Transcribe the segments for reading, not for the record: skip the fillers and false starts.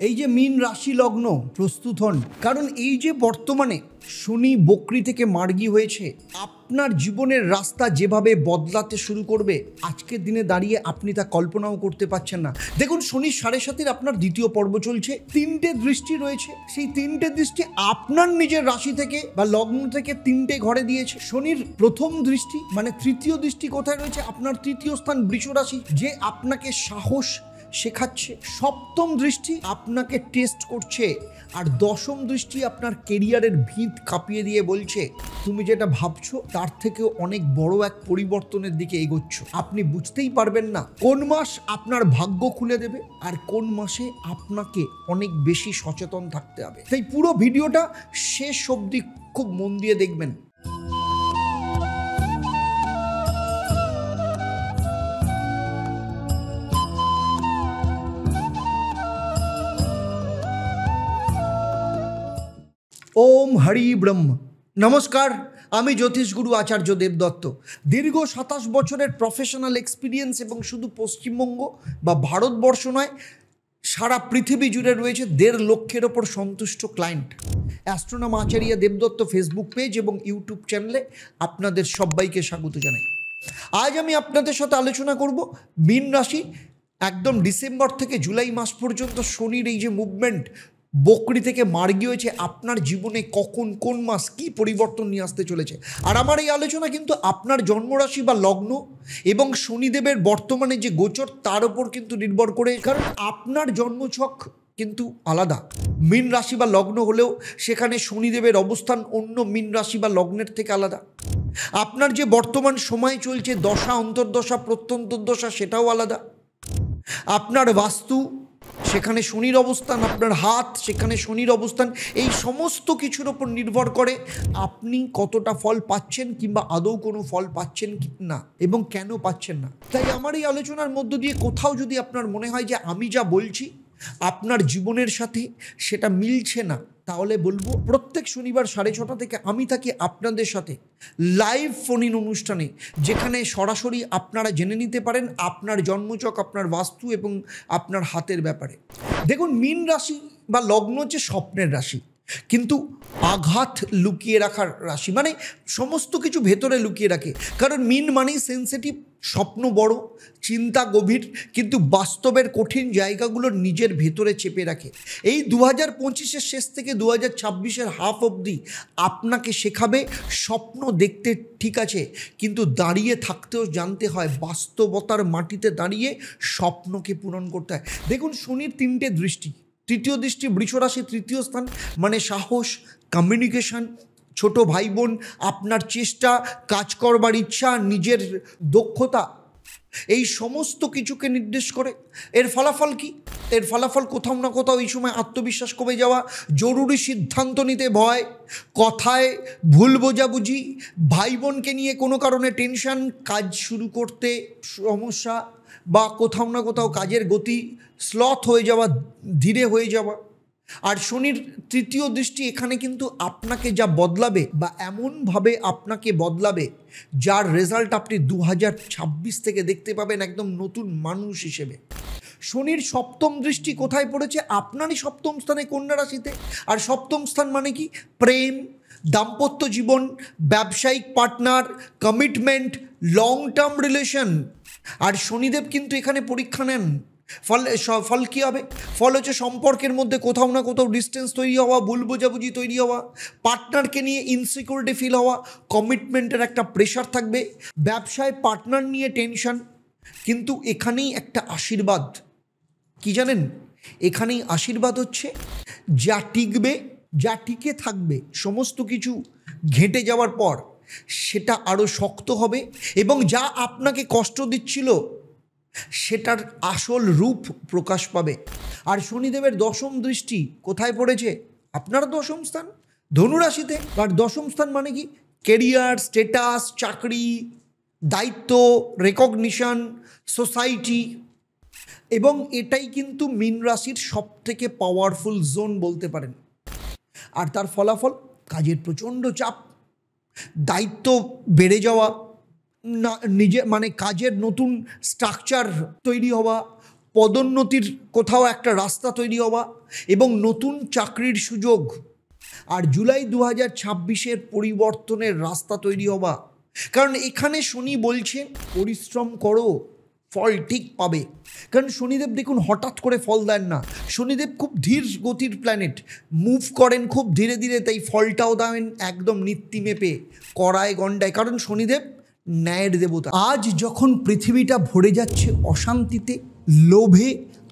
এই যে মীন রাশি লগ্ন প্রস্তুত হন, কারণ এই যে বর্তমানে শনি বকরি থেকে মার্গী হয়েছে, আপনার জীবনের রাস্তা যেভাবে বদলাতে শুরু করবে আজকের দিনে দাঁড়িয়ে আপনি তা কল্পনাও করতে পারছেন না। দেখুন, শনি 7.5 আপনার দ্বিতীয় পর্ব চলছে, 3টে দৃষ্টি রয়েছে। সেই 3টে দৃষ্টি আপনার নিজের রাশি থেকে বা লগ্ন থেকে 3টে ঘরে দিয়েছে। শনির প্রথম দৃষ্টি মানে তৃতীয় দৃষ্টি কোথায় রয়েছে? আপনার তৃতীয় স্থান বৃষ রাশি, যে আপনাকে সাহস শেখাচ্ছে। সপ্তম দৃষ্টি আপনাকে টেস্ট করছে, আর দশম দৃষ্টি আপনার কেরিয়ারের ভিত কাঁপিয়ে দিয়ে বলছে তুমি যেটা ভাবছো তার থেকেও অনেক বড় এক পরিবর্তনের দিকে এগোচ্ছ। আপনি বুঝতেই পারবেন না কোন মাস আপনার ভাগ্য খুলে দেবে আর কোন মাসে আপনাকে অনেক বেশি সচেতন থাকতে হবে। তাই পুরো ভিডিওটা শেষ অবধি খুব মন দিয়ে দেখবেন। ওম হরি ব্রহ্ম। নমস্কার, আমি জ্যোতিষগুরু আচার্য দেবদত্ত। দীর্ঘ 27 বছরের প্রফেশনাল এক্সপিরিয়েন্স এবং শুধু পশ্চিমবঙ্গ বা ভারতবর্ষ নয়, সারা পৃথিবী জুড়ে রয়েছে 1.5 লক্ষের ওপর সন্তুষ্ট ক্লায়েন্ট। অ্যাস্ট্রোনম আচার্য দেবদত্ত ফেসবুক পেজ এবং ইউটিউব চ্যানেলে আপনাদের সবাইকে স্বাগত জানাই। আজ আমি আপনাদের সাথে আলোচনা করব মীন রাশি একদম ডিসেম্বর থেকে জুলাই মাস পর্যন্ত শনির এই যে মুভমেন্ট বকরি থেকে মার্গী হয়েছে, আপনার জীবনে কখন কোন মাস কি পরিবর্তন নিয়ে আসতে চলেছে। আর আমার এই আলোচনা কিন্তু আপনার জন্মরাশি বা লগ্ন এবং শনিদেবের বর্তমানে যে গোচর তার উপর কিন্তু নির্ভর করে, কারণ আপনার জন্মছক কিন্তু আলাদা। মীন রাশি বা লগ্ন হলেও সেখানে শনিদেবের অবস্থান অন্য মীন রাশি বা লগ্নের থেকে আলাদা। আপনার যে বর্তমান সময় চলছে দশা, অন্তর্দশা, প্রত্যন্তর্দশা, সেটাও আলাদা। আপনার বাস্তু, সেখানে শনির অবস্থান, আপনার হাত, সেখানে শনির অবস্থান, এই সমস্ত কিছুর ওপর নির্ভর করে আপনি কতটা ফল পাচ্ছেন কিংবা আদৌ কোনো ফল পাচ্ছেন কি না এবং কেন পাচ্ছেন না। তাই আমার এই আলোচনার মধ্য দিয়ে কোথাও যদি আপনার মনে হয় যে আমি যা বলছি আপনার জীবনের সাথে সেটা মিলছে না, তাহলে বলবো প্রত্যেক শনিবার 6:30 থেকে আমি থাকি আপনাদের সাথে লাইভ ফোন ইন অনুষ্ঠানে, যেখানে সরাসরি আপনারা জেনে নিতে পারেন আপনার জন্মছক, আপনার বাস্তু এবং আপনার হাতের ব্যাপারে। দেখুন, মীন রাশি বা লগ্ন হচ্ছে স্বপ্নের রাশি, কিন্তু আঘাত লুকিয়ে রাখার রাশি, মানে সমস্ত কিছু ভেতরে লুকিয়ে রাখে। কারণ মীন মানেই সেন্সিটিভ, স্বপ্ন বড়, চিন্তা গভীর, কিন্তু বাস্তবের কঠিন জায়গাগুলো নিজের ভেতরে চেপে রাখে। এই 2025-এর শেষ থেকে 2026-এর হাফ অবধি আপনাকে শেখাবে স্বপ্ন দেখতে ঠিক আছে, কিন্তু দাঁড়িয়ে থাকতেও জানতে হয়, বাস্তবতার মাটিতে দাঁড়িয়ে স্বপ্নকে পূরণ করতে হয়। দেখুন, শনির 3টে দৃষ্টি। তৃতীয় দৃষ্টি বৃষ রাশি, তৃতীয় স্থান মানে সাহস, কমিউনিকেশন, ছোট ভাই বোন, আপনার চেষ্টা, কাজ করবার ইচ্ছা, নিজের দক্ষতা, এই সমস্ত কিছুকে নির্দেশ করে। এর ফলাফল কি? এর ফলাফল কোথাও না কোথাও এই সময় আত্মবিশ্বাস কমে যাওয়া, জরুরি সিদ্ধান্ত নিতে ভয়, কথায় ভুল বোঝাবুঝি, ভাই বোনকে নিয়ে কোনো কারণে টেনশন, কাজ শুরু করতে সমস্যা বা কোথাও না কোথাও কাজের গতি স্লথ হয়ে যাওয়া, ধীরে হয়ে যাওয়া। আর শনির তৃতীয় দৃষ্টি এখানে কিন্তু আপনাকে যা বদলাবে বা এমনভাবে আপনাকে বদলাবে যার রেজাল্ট আপনি 2026 থেকে দেখতে পাবেন একদম নতুন মানুষ হিসেবে। শনির সপ্তম দৃষ্টি কোথায় পড়েছে? আপনারই সপ্তম স্থানে, কন্যা রাশিতে। আর সপ্তম স্থান মানে কি? প্রেম, দাম্পত্য জীবন, ব্যবসায়িক partner, commitment, long term relation. আর শনিদেব কিন্তু এখানে পরীক্ষা নেন। ফল কী হবে? ফল হচ্ছে সম্পর্কের মধ্যে কোথাও না কোথাও ডিস্টেন্স তৈরি হওয়া, ভুল বোঝাবুঝি তৈরি হওয়া, পার্টনারকে নিয়ে ইনসিকিউরিটি ফিল হওয়া, কমিটমেন্টের একটা প্রেশার থাকবে, ব্যবসায় পার্টনার নিয়ে টেনশন। কিন্তু এখানেই একটা আশীর্বাদ, কি জানেন? এখানেই আশীর্বাদ হচ্ছে যা টিকবে, যা টিকে থাকবে, সমস্ত কিছু ঘেঁটে যাওয়ার পর সেটা আরও শক্ত হবে, এবং যা আপনাকে কষ্ট দিচ্ছিল সেটার আসল রূপ প্রকাশ পাবে। আর শনিদেবের দশম দৃষ্টি কোথায় পড়েছে? আপনার দশম স্থান ধনুরাশিতে। আর দশম স্থান মানে কি? কেরিয়ার, স্ট্যাটাস, চাকরি, দায়িত্ব, রেকগনিশন, সোসাইটি। এবং এটাই কিন্তু মীন রাশির সব থেকে পাওয়ারফুল জোন বলতে পারেন। আর তার ফলাফল কাজের প্রচণ্ড চাপ, দায়িত্ব বেড়ে যাওয়া, না নিজে মানে কাজের নতুন স্ট্রাকচার তৈরি হওয়া, পদোন্নতির কোথাও একটা রাস্তা তৈরি হওয়া এবং নতুন চাকরির সুযোগ। আর জুলাই 2026-এর পরিবর্তনের রাস্তা তৈরি হওয়া, কারণ এখানে শনি বলছে পরিশ্রম করো, ফল ঠিক পাবে। কারণ শনিদেব দেখুন হঠাৎ করে ফল দেন না, শনিদেব খুব ধীর গতির প্ল্যানেট, মুভ করেন খুব ধীরে ধীরে, তাই ফলটাও দেন একদম নীতি মেপে, কড়ায় গণ্ডায়, কারণ শনিদেব ন্যায়ের দেবতা। আজ যখন পৃথিবীটা ভরে যাচ্ছে অশান্তিতে, লোভে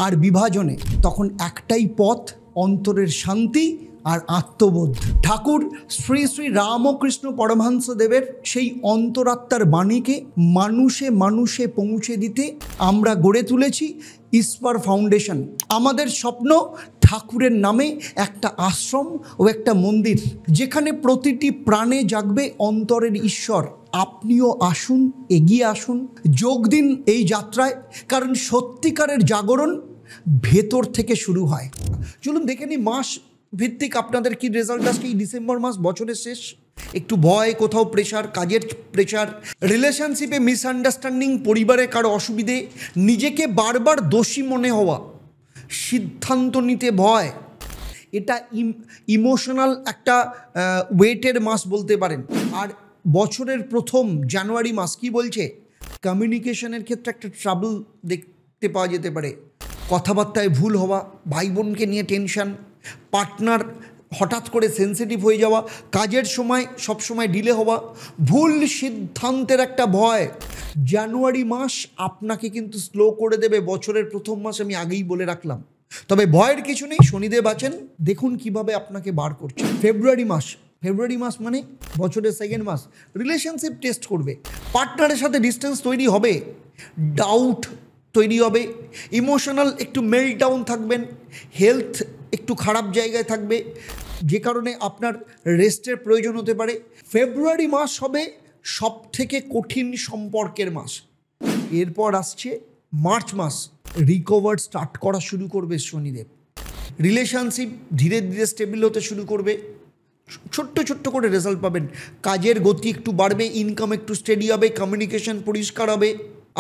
আর বিভাজনে, তখন একটাই পথ, অন্তরের শান্তি আর আত্মবোধ। ঠাকুর শ্রী শ্রী রামকৃষ্ণ পরমহংস দেবের সেই অন্তরাত্মার বাণীকে মানুষে মানুষে পৌঁছে দিতে আমরা গড়ে তুলেছি ঈশ্বর ফাউন্ডেশন। আমাদের স্বপ্ন ঠাকুরের নামে একটা আশ্রম ও একটা মন্দির, যেখানে প্রতিটি প্রাণে জাগবে অন্তরের ঈশ্বর। আপনিও আসুন, এগিয়ে আসুন, যোগ দিন এই যাত্রায়, কারণ সত্যিকারের জাগরণ ভেতর থেকে শুরু হয়। চলুন দেখে নিই মাস ভিত্তিক আপনাদের কি রেজাল্ট আসছে এই ডিসেম্বর মাস, বছরের শেষ। একটু ভয়, কোথাও প্রেশার, কাজের প্রেশার, রিলেশনশিপে মিসআন্ডারস্ট্যান্ডিং, পরিবারে কারো অসুবিধে, নিজেকে বারবার দোষী মনে হওয়া, সিদ্ধান্ত নিতে ভয়। এটা ইমোশনাল একটা ওয়েটের মাস বলতে পারেন। আর বছরের প্রথম জানুয়ারি মাস কি বলছে? কমিউনিকেশনের ক্ষেত্রে একটা ট্রাবল দেখতে পাওয়া যেতে পারে, কথাবার্তায় ভুল হওয়া, ভাই বোনকে নিয়ে টেনশন, পার্টনার হঠাৎ করে সেন্সিটিভ হয়ে যাওয়া, কাজের সময় সবসময় ডিলে হওয়া, ভুল সিদ্ধান্তের একটা ভয়। জানুয়ারি মাস আপনাকে কিন্তু স্লো করে দেবে, বছরের প্রথম মাস আমি আগেই বলে রাখলাম। তবে ভয়ের কিছু নেই, শনিদেব আছেন, দেখুন কিভাবে আপনাকে বার করছে। ফেব্রুয়ারি মাস মানে বছরের সেকেন্ড মাস, রিলেশনশিপ টেস্ট করবে, পার্টনারের সাথে ডিস্টেন্স তৈরি হবে, ডাউট তৈরি হবে, ইমোশনাল একটু মেল্ট ডাউন থাকবেন, হেলথ একটু খারাপ জায়গায় থাকবে, যে কারণে আপনার রেস্টের প্রয়োজন হতে পারে। ফেব্রুয়ারি মাস হবে সব থেকে কঠিন সম্পর্কের মাস। এরপর আসছে মার্চ মাস, রিকভার স্টার্ট করা শুরু করবে শনিদেব, রিলেশনশিপ ধীরে ধীরে স্টেবল হতে শুরু করবে, ছোট্ট ছোট্ট করে রেজাল্ট পাবেন, কাজের গতি একটু বাড়বে, ইনকাম একটু স্টেডি হবে, কমিউনিকেশন পরিষ্কার হবে,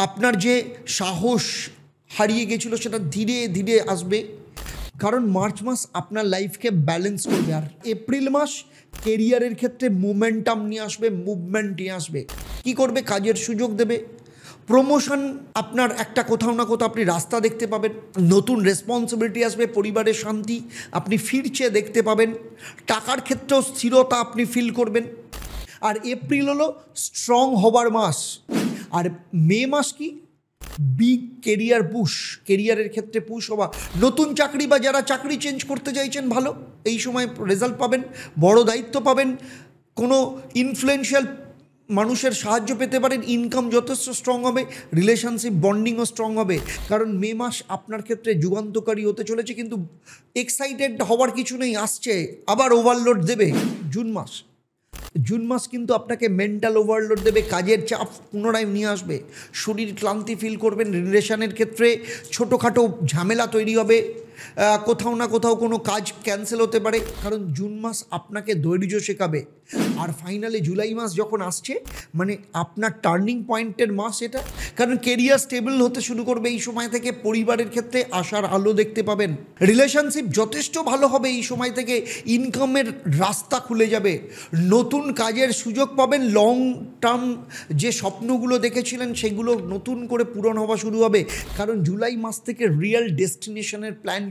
আপনার যে সাহস হারিয়ে গেছিলো সেটা ধীরে ধীরে আসবে, কারণ মার্চ মাস আপনার লাইফকে ব্যালেন্স করবে। আর এপ্রিল মাস কেরিয়ারের ক্ষেত্রে মোমেন্টাম নিয়ে আসবে, মুভমেন্ট নিয়ে আসবে। কি করবে? কাজের সুযোগ দেবে, প্রমোশন, আপনার একটা কোথাও না কোথাও আপনি রাস্তা দেখতে পাবেন, নতুন রেসপন্সিবিলিটি আসবে, পরিবারের শান্তি আপনি ফিরছে দেখতে পাবেন, টাকার ক্ষেত্রেও স্থিরতা আপনি ফিল করবেন। আর এপ্রিল হলো স্ট্রং হবার মাস। আর মে মাস কি? বিগ কেরিয়ার পুশ, কেরিয়ারের ক্ষেত্রে পুশ হওয়া, নতুন চাকরি বা যারা চাকরি চেঞ্জ করতে চাইছেন ভালো, এই সময় রেজাল্ট পাবেন, বড় দায়িত্ব পাবেন, কোনো ইনফ্লুয়েন্সিয়াল মানুষের সাহায্য পেতে পারেন, ইনকাম যথেষ্ট স্ট্রং হবে, রিলেশনশিপ বন্ডিংও স্ট্রং হবে। কারণ মে মাস আপনার ক্ষেত্রে যুগান্তকারী হতে চলেছে, কিন্তু এক্সাইটেড হওয়ার কিছু নেই, আসছে আবার ওভারলোড দেবে। জুন মাস কিন্তু আপনাকে মেন্টাল ওভারলোড দেবে, কাজের চাপ পুনরায় নিয়ে আসবে, শরীর ক্লান্তি ফিল করবেন, রিলেশনের ক্ষেত্রে ছোটোখাটো ঝামেলা তৈরি হবে, কোথাও না কোথাও কোনো কাজ ক্যান্সেল হতে পারে, কারণ জুন মাস আপনাকে ধৈর্য শেখাবে। আর ফাইনালি জুলাই মাস যখন আসছে, মানে আপনার টার্নিং পয়েন্টের মাস এটা, কারণ কেরিয়ার স্টেবল হতে শুরু করবে এই সময় থেকে, পরিবারের ক্ষেত্রে আশার আলো দেখতে পাবেন, রিলেশনশিপ যথেষ্ট ভালো হবে এই সময় থেকে, ইনকামের রাস্তা খুলে যাবে, নতুন কাজের সুযোগ পাবেন, লং টার্ম যে স্বপ্নগুলো দেখেছিলেন সেগুলো নতুন করে পূরণ হওয়া শুরু হবে, কারণ জুলাই মাস থেকে রিয়েল ডেস্টিনেশনের প্ল্যান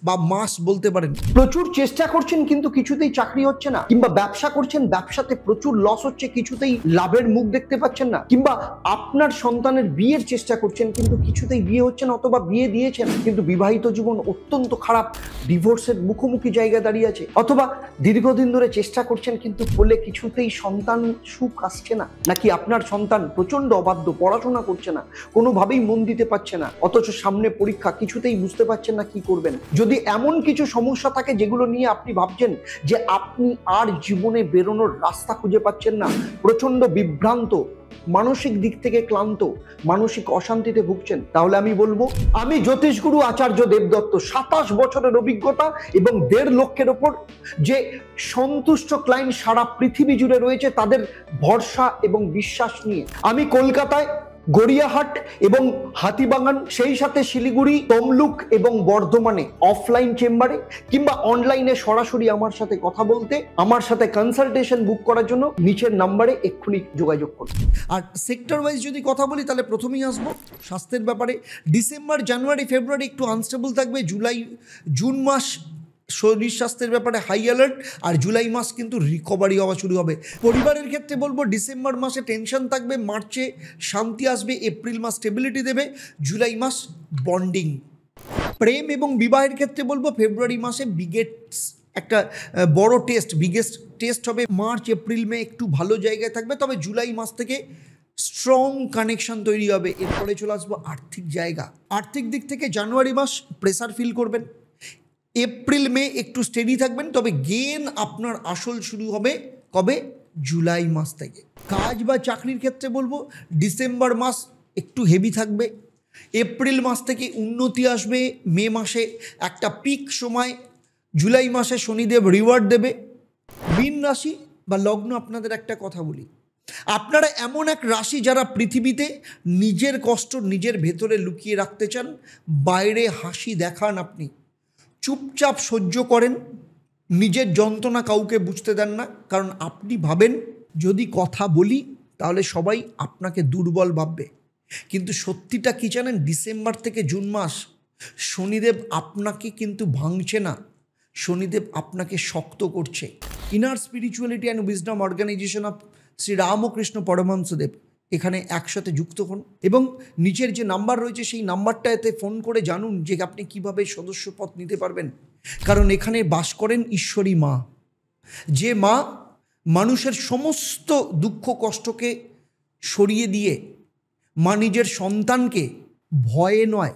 বা মাস বলতে পারেন। প্রচুর চেষ্টা করছেন কিন্তু কিছুতেই চাকরি হচ্ছে না, কিংবা ব্যবসা করছেন, ব্যবসাতে প্রচুর লস হচ্ছে, কিছুতেই লাভের মুখ দেখতে পাচ্ছেন না, কিংবা আপনার সন্তানের বিয়ের চেষ্টা করছেন কিন্তু কিছুতেই বিয়ে হচ্ছে না, অথবা বিয়ে দিয়েছেন কিন্তু বিবাহিত জীবন অত্যন্ত খারাপ, ডিভোর্সের মুখোমুখি জায়গায় দাঁড়িয়ে আছে, অথবা দীর্ঘদিন ধরে চেষ্টা করছেন কিন্তু কোলে কিছুতেই সন্তান সুখ আসছে না, নাকি আপনার সন্তান প্রচন্ড অবাধ্য, পড়াশোনা করছে না, কোনোভাবেই মন দিতে পারছে না, অথচ সামনে পরীক্ষা, কিছুতেই বুঝতে পারছেন না কি করবেন। যদি এমন কিছু সমস্যা থাকে যেগুলো নিয়ে আপনি ভাবছেন যে আপনি আর জীবনে বেরোনোর রাস্তা খুঁজে পাচ্ছেন না, প্রচন্ড বিভ্রান্ত, মানসিক দিক থেকে ক্লান্ত, মানসিক অশান্তিতে ভুগছেন, তাহলে আমি বলবো, আমি জ্যোতিষগুরু আচার্য দেবদত্ত, 27 বছরের অভিজ্ঞতা এবং 1.5 লক্ষের ওপর যে সন্তুষ্ট ক্লায়েন্ট সারা পৃথিবী জুড়ে রয়েছে, তাদের ভরসা এবং বিশ্বাস নিয়ে আমি কলকাতায় গড়িয়াহাট এবং হাতিবাগান, সেই সাথে শিলিগুড়ি, তমলুক এবং বর্ধমানে অফলাইন চেম্বারে কিংবা অনলাইনে সরাসরি আমার সাথে কথা বলতে, আমার সাথে কনসালটেশন বুক করার জন্য নিচের নাম্বারে এক্ষুনি যোগাযোগ করুন। আর সেক্টর ওয়াইজ যদি কথা বলি তাহলে প্রথমেই আসবো স্বাস্থ্যের ব্যাপারে। ডিসেম্বর, জানুয়ারি, ফেব্রুয়ারি একটু আনস্টেবল থাকবে। জুন মাস শরীর স্বাস্থ্যের ব্যাপারে হাই অ্যালার্ট, আর জুলাই মাস কিন্তু রিকভারি হওয়া শুরু হবে। পরিবারের ক্ষেত্রে বলবো ডিসেম্বর মাসে টেনশন থাকবে, মার্চে শান্তি আসবে, এপ্রিল মাস স্টেবিলিটি দেবে, জুলাই মাস বন্ডিং। প্রেম এবং বিবাহের ক্ষেত্রে বলবো ফেব্রুয়ারি মাসে একটা বড় বিগেস্ট টেস্ট হবে। মার্চ, এপ্রিল, মে একটু ভালো জায়গায় থাকবে, তবে জুলাই মাস থেকে স্ট্রং কানেকশন তৈরি হবে। এরপরে চলে আসবো আর্থিক জায়গা। আর্থিক দিক থেকে জানুয়ারি মাস প্রেসার ফিল করবেন, এপ্রিল মে একটু স্টেডি থাকবেন, তবে গেন আপনার আসল শুরু হবে কবে? জুলাই মাস থেকে। কাজ বা চাকরির ক্ষেত্রে বলবো ডিসেম্বর মাস একটু হেভি থাকবে, এপ্রিল মাস থেকে উন্নতি আসবে, মে মাসে একটা পিক সময়, জুলাই মাসে শনিদেব রিওয়ার্ড দেবে। মীন রাশি বা লগ্ন, আপনাদের একটা কথা বলি, আপনারা এমন এক রাশি যারা পৃথিবীতে নিজের কষ্ট নিজের ভেতরে লুকিয়ে রাখতে চান, বাইরে হাসি দেখান, আপনি চুপচাপ সহ্য করেন, নিজের যন্ত্রণা কাউকে বুঝতে দেন না, কারণ আপনি ভাবেন যদি কথা বলি তাহলে সবাই আপনাকে দুর্বল ভাববে। কিন্তু সত্যিটা কি জানেন? ডিসেম্বর থেকে জুন মাস শনিদেব আপনাকে কিন্তু ভাঙছে না, শনিদেব আপনাকে শক্ত করছে। Inner spirituality and wisdom organisation of Shri Ramakrishna Paramahamsadev এখানে একসাথে যুক্ত হন, এবং নিচের যে নাম্বার রয়েছে সেই নাম্বারটাতে ফোন করে জানুন যে আপনি কিভাবে সদস্যপদ নিতে পারবেন। কারণ এখানে বাস করেন ঈশ্বরী মা, যে মা মানুষের সমস্ত দুঃখ কষ্টকে সরিয়ে দিয়ে মা নিজের সন্তানকে ভয়ে নয়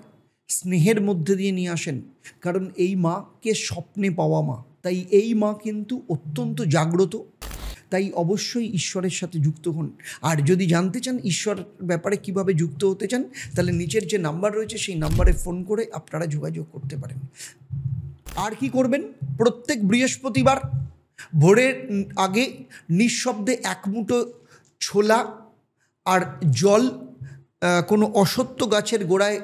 স্নেহের মধ্যে দিয়ে নিয়ে আসেন। কারণ এই মাকে স্বপ্নে পাওয়া মা, তাই এই মা কিন্তু অত্যন্ত জাগ্রত। তাই অবশ্যই ঈশ্বরের সাথে যুক্ত হন। আর যদি জানতে চান ঈশ্বর ব্যাপারে কিভাবে যুক্ত হতে চান, তাহলে নিচের যে নাম্বার রয়েছে সেই নাম্বারে ফোন করে আপনারা যোগাযোগ করতে পারেন। আর কি করবেন? প্রত্যেক বৃহস্পতিবার ভোরের আগে নিঃশব্দে এক মুঠো ছোলা আর জল কোনো অসত্য গাছের গোড়ায়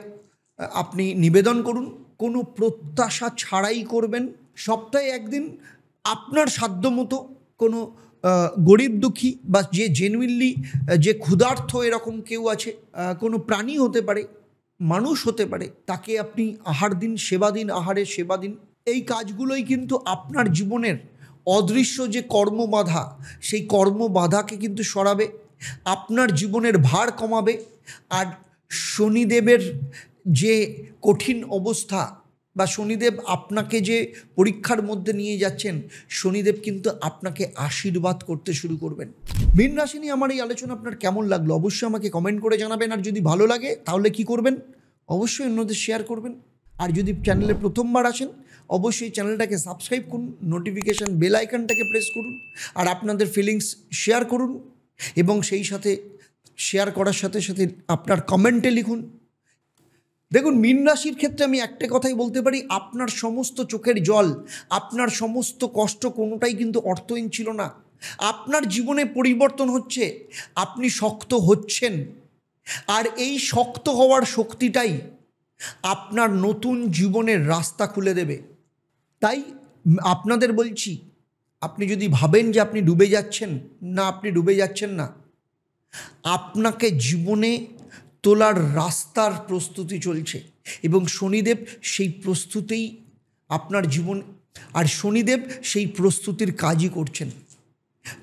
আপনি নিবেদন করুন, কোনো প্রত্যাশা ছাড়াই করবেন। সপ্তাহে একদিন আপনার সাধ্যমতো কোনো গরিব দুঃখী বা যে জেনুইনলি যে ক্ষুধার্থ এরকম কেউ আছে, কোনো প্রাণী হতে পারে, মানুষ হতে পারে, তাকে আপনি আহার দিন, সেবা দিন, আহারের সেবা দিন। এই কাজগুলোই কিন্তু আপনার জীবনের অদৃশ্য যে কর্মবাধা, সেই কর্মবাধাকে কিন্তু সরাবে, আপনার জীবনের ভার কমাবে। আর শনিদেবের যে কঠিন অবস্থা বা শনিদেব আপনাকে যে পরীক্ষার মধ্যে নিয়ে যাচ্ছেন, শনিদেব কিন্তু আপনাকে আশীর্বাদ করতে শুরু করবেন। মীন রাশি নিয়ে আমার এই আলোচনা আপনার কেমন লাগলো অবশ্যই আমাকে কমেন্ট করে জানাবেন। আর যদি ভালো লাগে তাহলে কি করবেন? অবশ্যই অন্যদের শেয়ার করবেন। আর যদি চ্যানেলে প্রথমবার আসেন অবশ্যই চ্যানেলটাকে সাবস্ক্রাইব করুন, নোটিফিকেশান বেল আইকনটাকে প্রেস করুন, আর আপনাদের ফিলিংস শেয়ার করুন, এবং সেই সাথে শেয়ার করার সাথে সাথে আপনার কমেন্টে লিখুন। দেখুন, মীন রাশির ক্ষেত্রে আমি একটা কথাই বলতে পারি, আপনার সমস্ত চোখের জল, আপনার সমস্ত কষ্ট কোনোটাই কিন্তু অর্থহীন ছিল না। আপনার জীবনে পরিবর্তন হচ্ছে, আপনি শক্ত হচ্ছেন, আর এই শক্ত হওয়ার শক্তিটাই আপনার নতুন জীবনের রাস্তা খুলে দেবে। তাই আপনাদের বলছি, আপনি যদি ভাবেন যে আপনি ডুবে যাচ্ছেন, না, আপনি ডুবে যাচ্ছেন না, আপনাকে জীবনে তোলার রাস্তার প্রস্তুতি চলছে, এবং শনিদেব সেই প্রস্তুতিই আপনার জীবন, আর শনিদেব সেই প্রস্তুতির কাজই করছেন।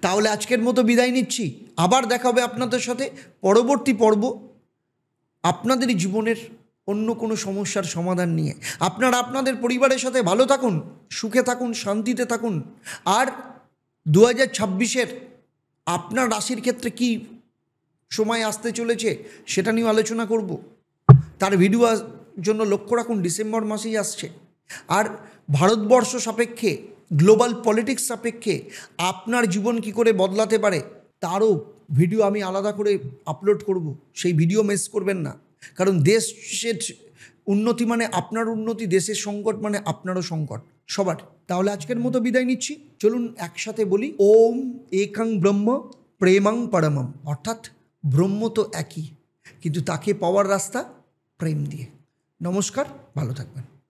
তাহলে আজকের মতো বিদায় নিচ্ছি, আবার দেখা হবে আপনাদের সাথে পরবর্তী পর্ব আপনাদের জীবনের অন্য কোনো সমস্যার সমাধান নিয়ে। আপনারা আপনাদের পরিবারের সাথে ভালো থাকুন, সুখে থাকুন, শান্তিতে থাকুন। আর 2026-এর আপনার রাশির ক্ষেত্রে কি সময় আসতে চলেছে সেটা নিয়ে আলোচনা করব। তার ভিডিও জন্য লক্ষ্য রাখুন, ডিসেম্বর মাসেই আসছে। আর ভারতবর্ষ সাপেক্ষে, গ্লোবাল পলিটিক্স সাপেক্ষে আপনার জীবন কি করে বদলাতে পারে তারও ভিডিও আমি আলাদা করে আপলোড করব। সেই ভিডিও মিস করবেন না, কারণ দেশের উন্নতি মানে আপনার উন্নতি, দেশের সংকট মানে আপনারও সংকট, সবার। তাহলে আজকের মতো বিদায় নিচ্ছি। চলুন একসাথে বলি, ওম একং ব্রহ্ম প্রেমং পরমম, অর্থাৎ ব্রহ্ম তো একই, কিন্তু তাকে পাওয়ার রাস্তা প্রেম দিয়ে। নমস্কার, ভালো থাকবেন।